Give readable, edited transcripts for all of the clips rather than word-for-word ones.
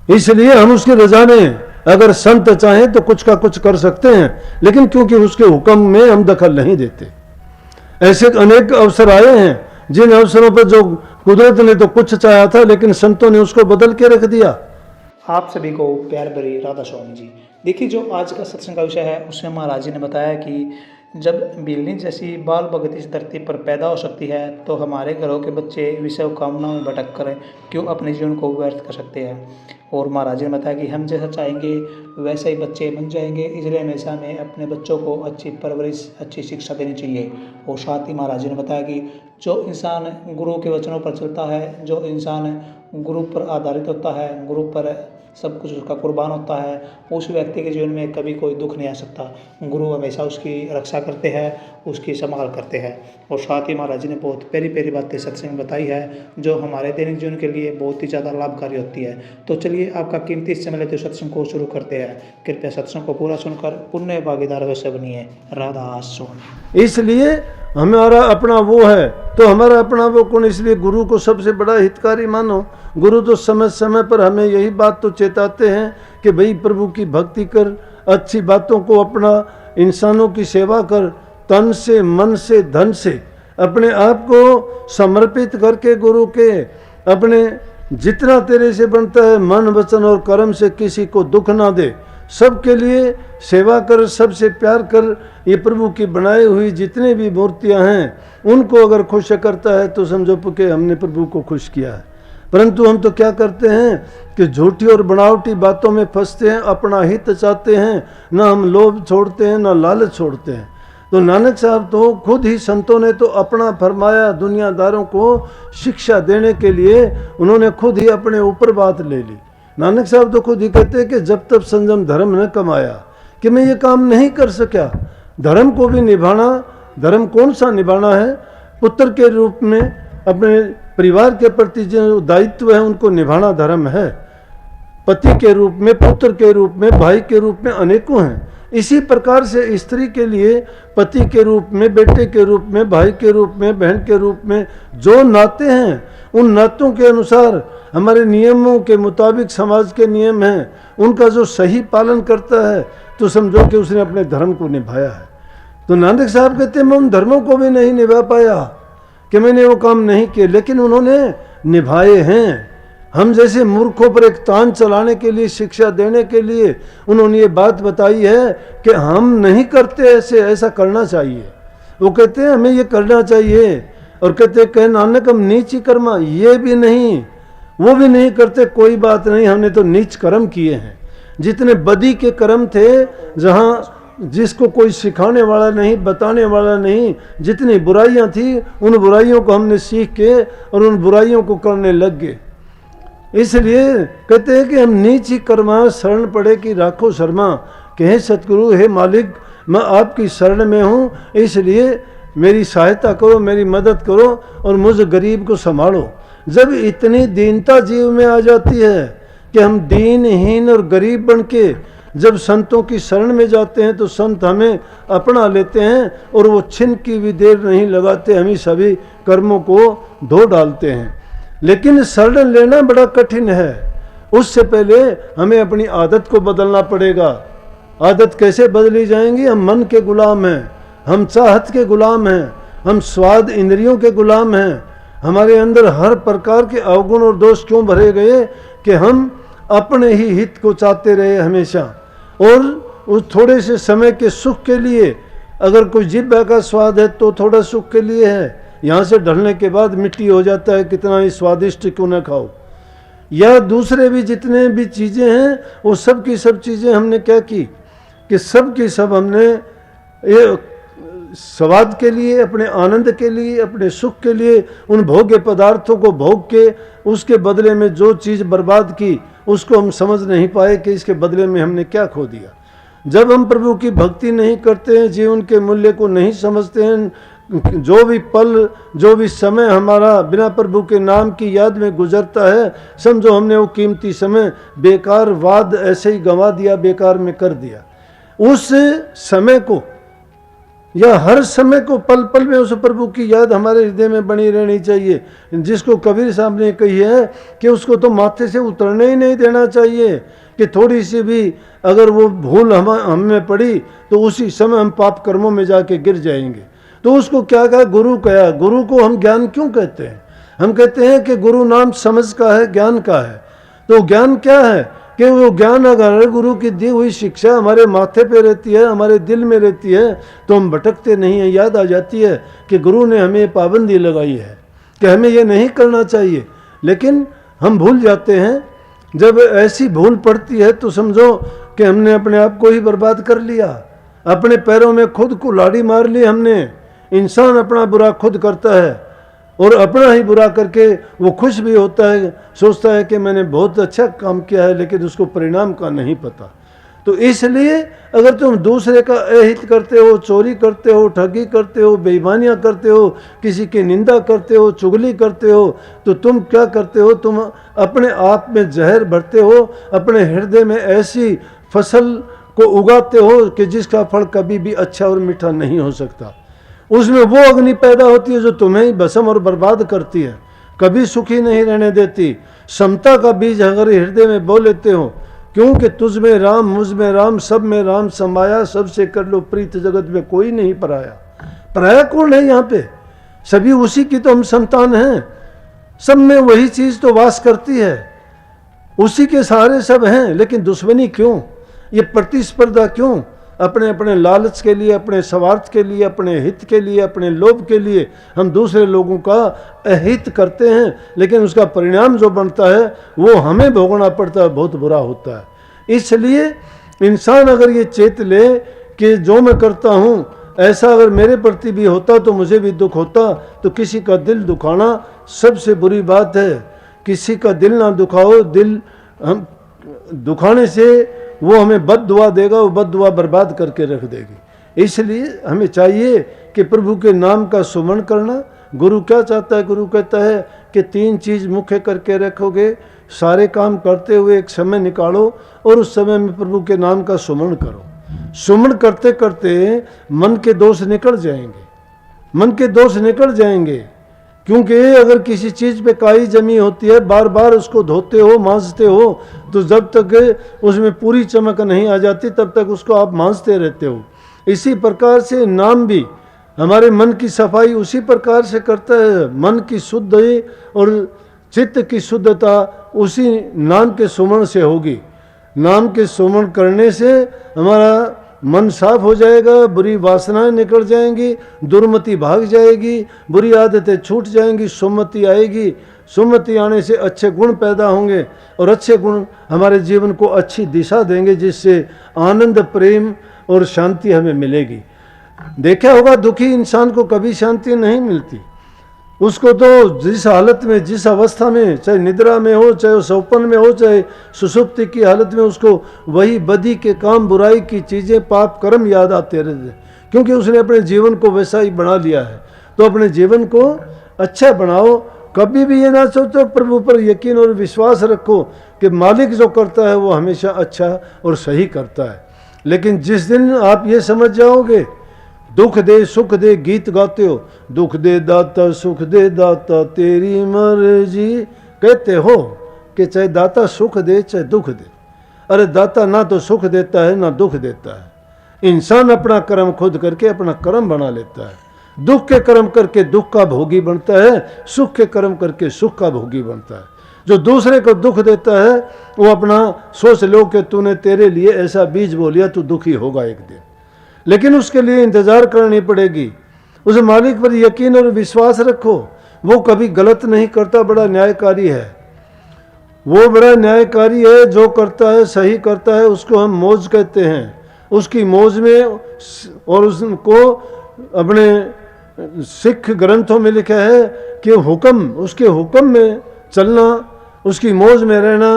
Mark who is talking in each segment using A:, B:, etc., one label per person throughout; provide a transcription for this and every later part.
A: इसलिए हम उसकी रजा में अगर संत चाहें तो कुछ का कुछ कर सकते हैं, लेकिन क्योंकि उसके हुक्म में हम दखल नहीं देते। ऐसे अनेक अवसर आए हैं जिन अवसरों पर जो कुदरत ने तो कुछ चाहा था, लेकिन संतों ने उसको बदल के रख दिया।
B: आप सभी को प्यार भरी राधा स्वामी जी। देखिए, जो आज का सत्संग का विषय है उसमें महाराज जी ने बताया कि जब बिल्ली जैसी बाल बगत इस धरती पर पैदा हो सकती है तो हमारे घरों के बच्चे विषय कामनाओं में भटक कर क्यों अपने जीवन को व्यर्थ कर सकते हैं। और महाराज जी ने बताया कि हम जैसा चाहेंगे वैसे ही बच्चे बन जाएंगे, इसलिए हमेशा हमें अपने बच्चों को अच्छी परवरिश, अच्छी शिक्षा देनी चाहिए। और साथ ही महाराज जी ने बताया कि जो इंसान गुरु के वचनों पर चलता है, जो इंसान गुरु पर आधारित होता है, गुरु पर सब कुछ उसका कुर्बान होता है, उस व्यक्ति के जीवन में कभी कोई दुख नहीं आ सकता। गुरु हमेशा उसकी रक्षा करते हैं, उसकी संभाल करते हैं। और साथ ही महाराज जी ने बहुत प्यारी प्यारी बातें सत्संग में बताई है जो हमारे दैनिक जीवन के लिए बहुत ही ज़्यादा लाभकारी होती है। तो चलिए आपका कीमती समय लेते सत्संग को शुरू करते हैं। कृपया सत्संग को पूरा सुनकर पुण्य भागीदार वैसे बनिए। राधा स्वामी।
A: इसलिए हमारा अपना वो है तो हमारा अपना वो कौन, इसलिए गुरु को सबसे बड़ा हितकारी मानो। गुरु तो समय समय पर हमें यही बात तो चेताते हैं कि भाई प्रभु की भक्ति कर, अच्छी बातों को अपना, इंसानों की सेवा कर, तन से मन से धन से अपने आप को समर्पित करके गुरु के अपने जितना तेरे से बनता है मन वचन और कर्म से किसी को दुख ना दे, सबके लिए सेवा कर, सबसे प्यार कर। ये प्रभु की बनाई हुई जितने भी मूर्तियां हैं उनको अगर खुश करता है तो समझो कि हमने प्रभु को खुश किया है। परंतु हम तो क्या करते हैं कि झूठी और बनावटी बातों में फंसते हैं, अपना हित चाहते हैं, ना हम लोभ छोड़ते हैं ना लालच छोड़ते हैं। तो नानक साहब तो खुद ही संतों ने तो अपना फरमाया, दुनियादारों को शिक्षा देने के लिए उन्होंने खुद ही अपने ऊपर बात ले ली। नानक साहब तो खुद ही कहते हैं कि जब तक संयम धर्म न कमाया कि मैं ये काम नहीं कर सका। धर्म को भी निभाना, धर्म कौन सा निभाना है? पुत्र के रूप में अपने परिवार के प्रति जो दायित्व है उनको निभाना धर्म है। पति के रूप में, पुत्र के रूप में, भाई के रूप में अनेकों हैं। इसी प्रकार से स्त्री के लिए पति के रूप में, बेटे के रूप में, भाई के रूप में, बहन के रूप में जो नाते हैं उन नातों के अनुसार हमारे नियमों के मुताबिक समाज के नियम हैं, उनका जो सही पालन करता है तो समझो कि उसने अपने धर्म को निभाया है। तो नानक साहब कहते हैं मैं उन धर्मों को भी नहीं निभा पाया कि मैंने वो काम नहीं किए, लेकिन उन्होंने निभाए हैं। हम जैसे मूर्खों पर एक तान चलाने के लिए, शिक्षा देने के लिए उन्होंने ये बात बताई है कि हम नहीं करते ऐसे, ऐसा करना चाहिए। वो कहते हैं हमें ये करना चाहिए, और कहते हैं कह नानक हम नीच ही कर्मा, ये भी नहीं, वो भी नहीं करते, कोई बात नहीं, हमने तो नीच कर्म किए हैं। जितने बदी के कर्म थे, जहाँ जिसको कोई सिखाने वाला नहीं, बताने वाला नहीं, जितनी बुराइयां थी उन बुराइयों को हमने सीख के और उन बुराइयों को करने लग गए। इसलिए कहते हैं कि हम नीच ही कर्मा, शरण पड़े कि राखो शर्मा। कि हे सतगुरु, हे मालिक, मैं आपकी शरण में हूँ, इसलिए मेरी सहायता करो, मेरी मदद करो और मुझ गरीब को संभालो। जब इतनी दीनता जीव में आ जाती है कि हम दीनहीन और गरीब बन के जब संतों की शरण में जाते हैं तो संत हमें अपना लेते हैं और वो छिन की भी देर नहीं लगाते, हम ही सभी कर्मों को धो डालते हैं। लेकिन शरण लेना बड़ा कठिन है। उससे पहले हमें अपनी आदत को बदलना पड़ेगा। आदत कैसे बदली जाएंगी? हम मन के गुलाम हैं, हम चाहत के गुलाम हैं, हम स्वाद इंद्रियों के गुलाम हैं। हमारे अंदर हर प्रकार के अवगुण और दोष क्यों भरे गए कि हम अपने ही हित को चाहते रहे हमेशा, और उस थोड़े से समय के सुख के लिए, अगर कोई जिह्वा का स्वाद है तो थोड़ा सुख के लिए है, यहाँ से ढलने के बाद मिट्टी हो जाता है, कितना ही स्वादिष्ट क्यों न खाओ। या दूसरे भी जितने भी चीज़ें हैं वो सब की सब चीज़ें हमने क्या की कि सब की सब हमने ये स्वाद के लिए, अपने आनंद के लिए, अपने सुख के लिए उन भोग्य पदार्थों को भोग के उसके बदले में जो चीज़ बर्बाद की उसको हम समझ नहीं पाए कि इसके बदले में हमने क्या खो दिया। जब हम प्रभु की भक्ति नहीं करते हैं, जीवन के मूल्य को नहीं समझते हैं, जो भी पल, जो भी समय हमारा बिना प्रभु के नाम की याद में गुजरता है, समझो हमने वो कीमती समय बेकार वाद ऐसे ही गंवा दिया, बेकार में कर दिया। उस समय को या हर समय को पल पल में उस प्रभु की याद हमारे हृदय में बनी रहनी चाहिए। जिसको कबीर साहब ने कही है कि उसको तो माथे से उतरने ही नहीं देना चाहिए, कि थोड़ी सी भी अगर वो भूल हम में पड़ी तो उसी समय हम पाप कर्मों में जाके गिर जाएंगे। तो उसको क्या कहा, गुरु कहा। गुरु को हम ज्ञान क्यों कहते हैं? हम कहते हैं कि गुरु नाम समझ का है, ज्ञान का है। तो ज्ञान क्या है कि वो ज्ञान अगर गुरु की दी हुई शिक्षा हमारे माथे पे रहती है, हमारे दिल में रहती है, तो हम भटकते नहीं हैं। याद आ जाती है कि गुरु ने हमें पाबंदी लगाई है कि हमें ये नहीं करना चाहिए, लेकिन हम भूल जाते हैं। जब ऐसी भूल पड़ती है तो समझो कि हमने अपने आप को ही बर्बाद कर लिया, अपने पैरों में खुद कुल्हाड़ी मार ली हमने। इंसान अपना बुरा खुद करता है और अपना ही बुरा करके वो खुश भी होता है, सोचता है कि मैंने बहुत अच्छा काम किया है, लेकिन उसको परिणाम का नहीं पता। तो इसलिए अगर तुम दूसरे का अहित करते हो, चोरी करते हो, ठगी करते हो, बेईमानियां करते हो, किसी की निंदा करते हो, चुगली करते हो, तो तुम क्या करते हो? तुम अपने आप में जहर भरते हो, अपने हृदय में ऐसी फसल को उगाते हो कि जिसका फल कभी भी अच्छा और मीठा नहीं हो सकता। उसमें वो अग्नि पैदा होती है जो तुम्हें ही भस्म और बर्बाद करती है, कभी सुखी नहीं रहने देती। समता का बीज अगर हृदय में बो लेते हो, क्योंकि तुझ में राम, मुझ में राम, सब में राम समाया, सबसे कर लो प्रीत, जगत में कोई नहीं पराया। पराया कौन है यहाँ पे? सभी उसी की तो हम संतान हैं। सब में वही चीज तो वास करती है, उसी के सहारे सब हैं। लेकिन दुश्मनी क्यों? ये प्रतिस्पर्धा क्यों? अपने अपने लालच के लिए, अपने स्वार्थ के लिए, अपने हित के लिए, अपने लोभ के लिए हम दूसरे लोगों का अहित करते हैं, लेकिन उसका परिणाम जो बनता है वो हमें भोगना पड़ता है, बहुत बुरा होता है। इसलिए इंसान अगर ये चेत ले कि जो मैं करता हूँ ऐसा अगर मेरे प्रति भी होता तो मुझे भी दुख होता, तो किसी का दिल दुखाना सबसे बुरी बात है। किसी का दिल ना दुखाओ, दिल हम दुखाने से वो हमें बद दुआ देगा, वो बद दुआ बर्बाद करके रख देगी। इसलिए हमें चाहिए कि प्रभु के नाम का सुमरण करना। गुरु क्या चाहता है? गुरु कहता है कि 3 चीज मुख्य करके रखोगे, सारे काम करते हुए एक समय निकालो और उस समय में प्रभु के नाम का सुमरण करो। सुमरण करते करते मन के दोष निकल जाएंगे, मन के दोष निकल जाएंगे। क्योंकि अगर किसी चीज़ पे काई जमी होती है, बार बार उसको धोते हो, मांजते हो, तो जब तक उसमें पूरी चमक नहीं आ जाती तब तक उसको आप मांजते रहते हो। इसी प्रकार से नाम भी हमारे मन की सफाई उसी प्रकार से करता है। मन की शुद्धि और चित्त की शुद्धता उसी नाम के सुमरण से होगी। नाम के सुमरण करने से हमारा मन साफ हो जाएगा, बुरी वासनाएं निकल जाएंगी, दुर्मति भाग जाएगी, बुरी आदतें छूट जाएंगी, सुमति आएगी। सुमति आने से अच्छे गुण पैदा होंगे और अच्छे गुण हमारे जीवन को अच्छी दिशा देंगे, जिससे आनंद, प्रेम और शांति हमें मिलेगी। देखा होगा दुखी इंसान को कभी शांति नहीं मिलती। उसको तो जिस हालत में, जिस अवस्था में, चाहे निद्रा में हो, चाहे वो सौपन में हो, चाहे सुषुप्ति की हालत में, उसको वही बदी के काम, बुराई की चीज़ें, पाप कर्म याद आते रहते, क्योंकि उसने अपने जीवन को वैसा ही बना लिया है। तो अपने जीवन को अच्छा बनाओ। कभी भी ये ना सोचो, प्रभु पर यकीन और विश्वास रखो कि मालिक जो करता है वो हमेशा अच्छा और सही करता है। लेकिन जिस दिन आप ये समझ जाओगे, दुख दे सुख दे गीत गाते हो, दुख दे दाता सुख दे दाता तेरी मर्जी, कहते हो कि चाहे दाता सुख दे चाहे दुख दे। अरे दाता ना तो सुख देता है ना दुख देता है। इंसान अपना कर्म खुद करके अपना कर्म बना लेता है। दुख के कर्म करके दुख का भोगी बनता है, सुख के कर्म करके सुख का भोगी बनता है। जो दूसरे को दुख देता है वो अपना सोच लो कि तूने तेरे लिए ऐसा बीज बो लिया, तू दुखी होगा एक दिन, लेकिन उसके लिए इंतजार करनी पड़ेगी। उस मालिक पर यकीन और विश्वास रखो, वो कभी गलत नहीं करता, बड़ा न्यायकारी है। वो बड़ा न्यायकारी है, जो करता है सही करता है, उसको हम मौज कहते हैं। उसकी मौज में, और उसको अपने सिख ग्रंथों में लिखा है कि हुक्म, उसके हुक्म में चलना, उसकी मौज में रहना,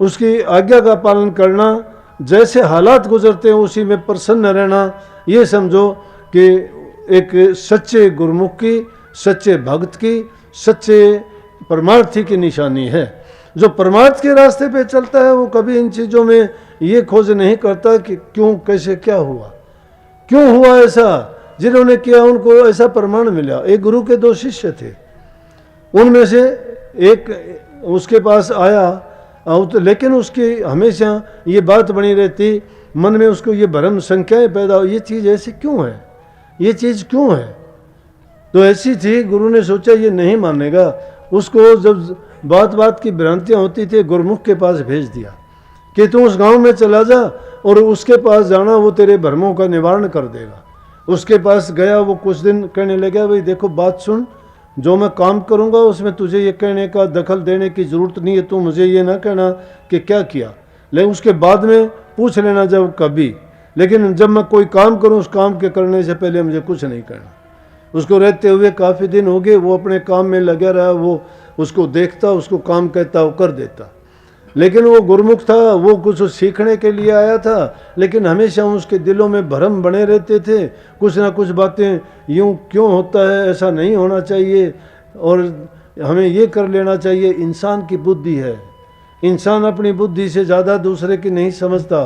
A: उसकी आज्ञा का पालन करना, जैसे हालात गुजरते हैं उसी में प्रसन्न रहना, ये समझो कि एक सच्चे गुरुमुख की, सच्चे भक्त की, सच्चे परमार्थी की निशानी है। जो परमार्थ के रास्ते पे चलता है वो कभी इन चीज़ों में ये खोज नहीं करता कि क्यों, कैसे, क्या हुआ, क्यों हुआ ऐसा। जिन्होंने किया उनको ऐसा प्रमाण मिला। एक गुरु के 2 शिष्य थे, उनमें से एक उसके पास आया, लेकिन उसकी हमेशा ये बात बनी रहती मन में, उसको ये भ्रम संख्याएं पैदा हो, ये चीज़ ऐसी क्यों है, ये चीज़ क्यों है। तो ऐसी थी, गुरु ने सोचा ये नहीं मानेगा। उसको जब बात बात की भ्रांतियाँ होती थी, गुरुमुख के पास भेज दिया कि तू उस गांव में चला जा और उसके पास जाना, वो तेरे भ्रमों का निवारण कर देगा। उसके पास गया, वो कुछ दिन कहने लगा, भाई देखो बात सुन, जो मैं काम करूंगा उसमें तुझे ये कहने का, दखल देने की ज़रूरत नहीं है, तू मुझे ये ना कहना कि क्या किया, लेकिन उसके बाद में पूछ लेना जब कभी, लेकिन जब मैं कोई काम करूं उस काम के करने से पहले मुझे कुछ नहीं करना। उसको रहते हुए काफ़ी दिन हो गए, वो अपने काम में लगा रहा, वो उसको देखता, उसको काम कहता, वो कर देता। लेकिन वो गुरुमुख था, वो कुछ सीखने के लिए आया था, लेकिन हमेशा उसके दिलों में भ्रम बने रहते थे, कुछ ना कुछ बातें, यूँ क्यों होता है, ऐसा नहीं होना चाहिए और हमें ये कर लेना चाहिए। इंसान की बुद्धि है, इंसान अपनी बुद्धि से ज़्यादा दूसरे की नहीं समझता,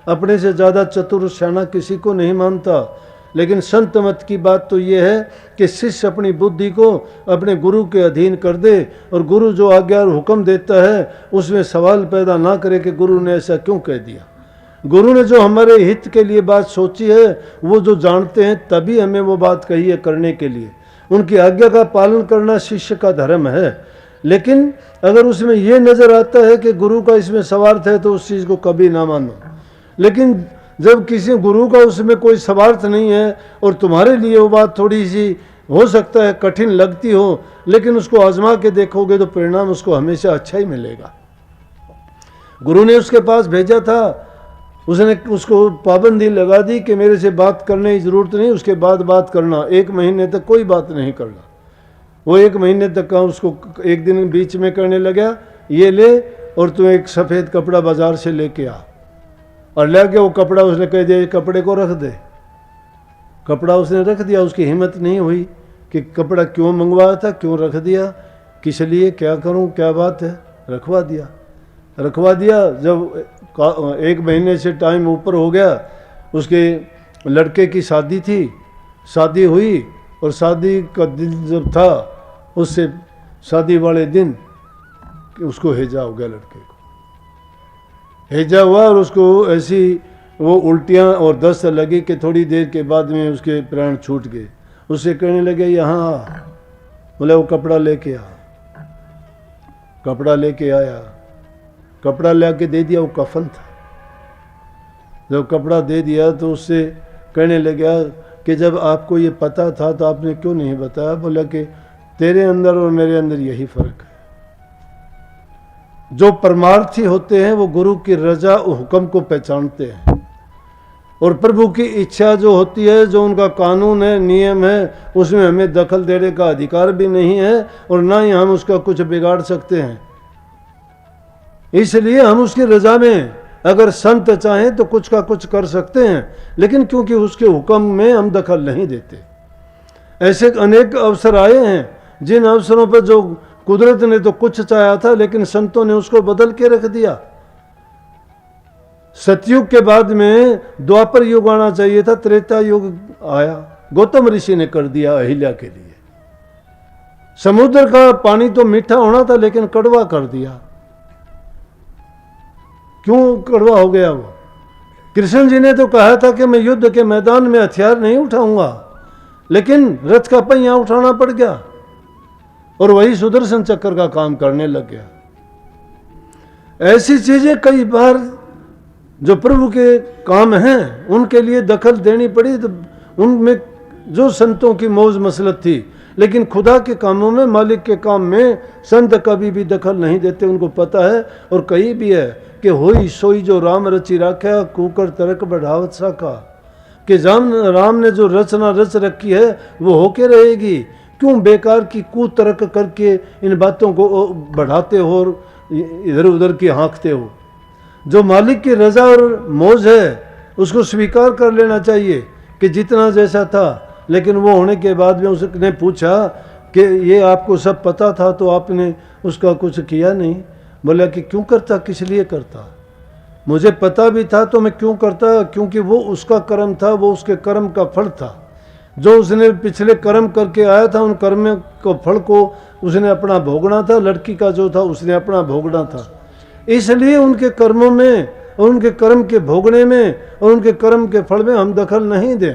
A: अपने से ज़्यादा चतुर शाना किसी को नहीं मानता। लेकिन संत मत की बात तो ये है कि शिष्य अपनी बुद्धि को अपने गुरु के अधीन कर दे और गुरु जो आज्ञा और हुक्म देता है उसमें सवाल पैदा ना करे कि गुरु ने ऐसा क्यों कह दिया। गुरु ने जो हमारे हित के लिए बात सोची है, वो जो जानते हैं तभी हमें वो बात कही है करने के लिए। उनकी आज्ञा का पालन करना शिष्य का धर्म है। लेकिन अगर उसमें ये नज़र आता है कि गुरु का इसमें स्वार्थ है तो उस चीज़ को कभी ना मानो। लेकिन जब किसी गुरु का उसमें कोई स्वार्थ नहीं है और तुम्हारे लिए वो बात थोड़ी सी हो सकता है कठिन लगती हो, लेकिन उसको आजमा के देखोगे तो परिणाम उसको हमेशा अच्छा ही मिलेगा। गुरु ने उसके पास भेजा था, उसने उसको पाबंदी लगा दी कि मेरे से बात करने की ज़रूरत नहीं, उसके बाद बात करना, 1 महीने तक कोई बात नहीं करना। वो 1 महीने तक का उसको एक दिन बीच में करने लगा, ये ले और तू एक सफ़ेद कपड़ा बाज़ार से लेके आ, और ले के वो कपड़ा उसने कह दिया कपड़े को रख दे। कपड़ा उसने रख दिया, उसकी हिम्मत नहीं हुई कि कपड़ा क्यों मंगवाया था, क्यों रख दिया, किस लिए, क्या करूं, क्या बात है, रखवा दिया। जब 1 महीने से टाइम ऊपर हो गया, उसके लड़के की शादी थी, शादी हुई और शादी का दिन जब था, उससे शादी वाले दिन उसको हैजा हो गया, लड़के को हैजा हुआ और उसको ऐसी वो उल्टियाँ और दस्त लगी कि थोड़ी देर के बाद में उसके प्राण छूट गए। उससे कहने लगे यहाँ आ, बोले वो कपड़ा लेके आ। कपड़ा लेके आया, कपड़ा ला के दे दिया, वो कफन था। जब कपड़ा दे दिया तो उससे कहने लगा कि जब आपको ये पता था तो आपने क्यों नहीं बताया। बोला कि तेरे अंदर और मेरे अंदर यही फ़र्क है, जो परमार्थी होते हैं वो गुरु की रजा और हुक्म को पहचानते हैं, और प्रभु की इच्छा जो होती है, जो उनका कानून है, नियम है, उसमें हमें दखल देने का अधिकार भी नहीं है और ना ही हम उसका कुछ बिगाड़ सकते हैं। इसलिए हम उसकी रजा में अगर संत चाहें तो कुछ का कुछ कर सकते हैं, लेकिन क्योंकि उसके हुक्म में हम दखल नहीं देते। ऐसे अनेक अवसर आए हैं जिन अवसरों पर जो कुदरत ने तो कुछ चाहा था, लेकिन संतों ने उसको बदल के रख दिया। सतयुग के बाद में द्वापर युग आना चाहिए था, त्रेता युग आया, गौतम ऋषि ने कर दिया अहिल्या के लिए। समुद्र का पानी तो मीठा होना था लेकिन कड़वा कर दिया। क्यों कड़वा हो गया वो? कृष्ण जी ने तो कहा था कि मैं युद्ध के मैदान में हथियार नहीं उठाऊंगा, लेकिन रथ का पहिया उठाना पड़ गया और वही सुदर्शन चक्र का काम करने लग गया। ऐसी चीजें कई बार जो प्रभु के काम हैं उनके लिए दखल देनी पड़ी, तो उनमें जो संतों की मौज मसलत थी, लेकिन खुदा के कामों में, मालिक के काम में संत कभी भी दखल नहीं देते। उनको पता है और कही भी है कि होई सोई जो राम रची राख्या, कुकर तरक बढ़ावत साका, कि राम ने जो रचना रच रखी है वो होके रहेगी। क्यों बेकार की कुतर्क करके इन बातों को बढ़ाते हो और इधर उधर की हाँकते हो? जो मालिक की रजा और मौज है उसको स्वीकार कर लेना चाहिए कि जितना जैसा था। लेकिन वो होने के बाद में उसने पूछा कि ये आपको सब पता था तो आपने उसका कुछ किया नहीं। बोला कि क्यों करता, किस लिए करता? मुझे पता भी था तो मैं क्यों करता, क्योंकि वो उसका कर्म था, वो उसके कर्म का फल था। जो उसने पिछले कर्म करके आया था उन कर्म को फल को उसने अपना भोगना था, लड़की का जो था उसने अपना भोगना था। इसलिए उनके कर्मों में और उनके कर्म के भोगने में और उनके कर्म के फल में हम दखल नहीं दें।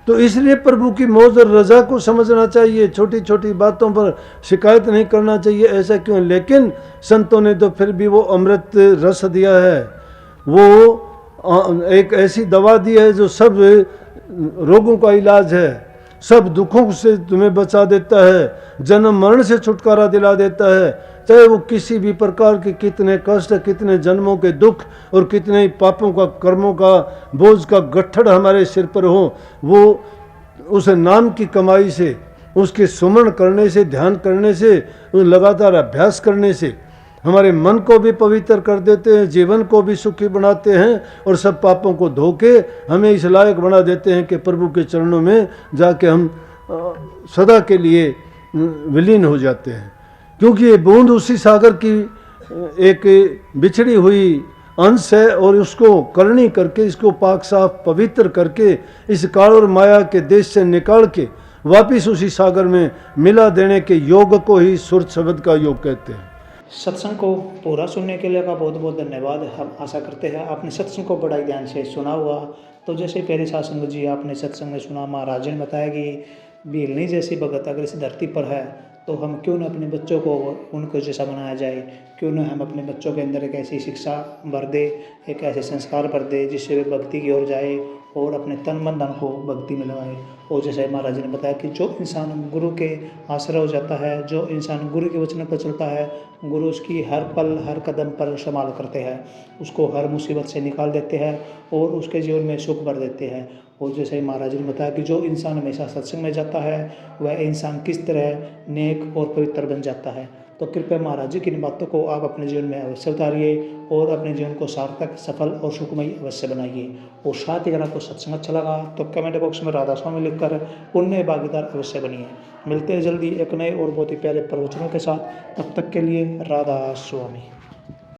A: तो इसलिए प्रभु की मौज और रजा को समझना चाहिए, छोटी छोटी बातों पर शिकायत नहीं करना चाहिए। ऐसा क्यों? लेकिन संतों ने तो फिर भी वो अमृत रस दिया है, वो एक ऐसी दवा दी है जो सब रोगों का इलाज है, सब दुखों से तुम्हें बचा देता है, जन्म मरण से छुटकारा दिला देता है। चाहे वो किसी भी प्रकार के कितने कष्ट, कितने जन्मों के दुख और कितने ही पापों का, कर्मों का बोझ का गट्ठड़ हमारे सिर पर हो, वो उस नाम की कमाई से, उसके सुमरण करने से, ध्यान करने से, लगातार अभ्यास करने से हमारे मन को भी पवित्र कर देते हैं, जीवन को भी सुखी बनाते हैं और सब पापों को धो के हमें इस लायक बना देते हैं कि प्रभु के चरणों में जाके हम सदा के लिए विलीन हो जाते हैं। क्योंकि ये बूंद उसी सागर की एक बिछड़ी हुई अंश है और उसको करनी करके, इसको पाक साफ पवित्र करके, इस काल और माया के देश से निकाल के वापिस उसी सागर में मिला देने के योग को ही सुर शब्द का योग कहते हैं।
B: सत्संग को पूरा सुनने के लिए का बहुत बहुत धन्यवाद। हम आशा करते हैं आपने सत्संग को बड़ा ध्यान से सुना हुआ। तो जैसे पहले साधु जी आपने सत्संग में सुना, महाराज जी ने बताया कि बिल्ली जैसी भगत अगर इस धरती पर है तो हम क्यों न अपने बच्चों को उनको जैसा बनाया जाए, क्यों न हम अपने बच्चों के अंदर एक ऐसी शिक्षा भर दे, एक ऐसे संस्कार भर दे जिससे वे भक्ति की ओर जाए और अपने तन मन धन को भक्ति में लगाए। और जैसे महाराज जी ने बताया कि जो इंसान गुरु के आश्रय हो जाता है, जो इंसान गुरु के वचन पर चलता है, गुरु उसकी हर पल हर कदम पर संभाल करते हैं, उसको हर मुसीबत से निकाल देते हैं और उसके जीवन में सुख भर देते हैं। और जैसे महाराज जी ने बताया कि जो इंसान हमेशा सत्संग में जाता है वह इंसान किस तरह नेक और पवित्र बन जाता है। तो कृपया महाराज जी की इन बातों को आप अपने जीवन में अवश्य उतारिए और अपने जीवन को सार्थक, सफल और सुखमय अवश्य बनाइए। और साथ ही अगर आपको सत्संग अच्छा लगा तो कमेंट बॉक्स में राधा स्वामी लिखकर पुण्य भागीदार अवश्य बनिए। मिलते हैं जल्दी एक नए और बहुत ही प्यारे प्रवचनों के साथ। तब तक के लिए राधा स्वामी।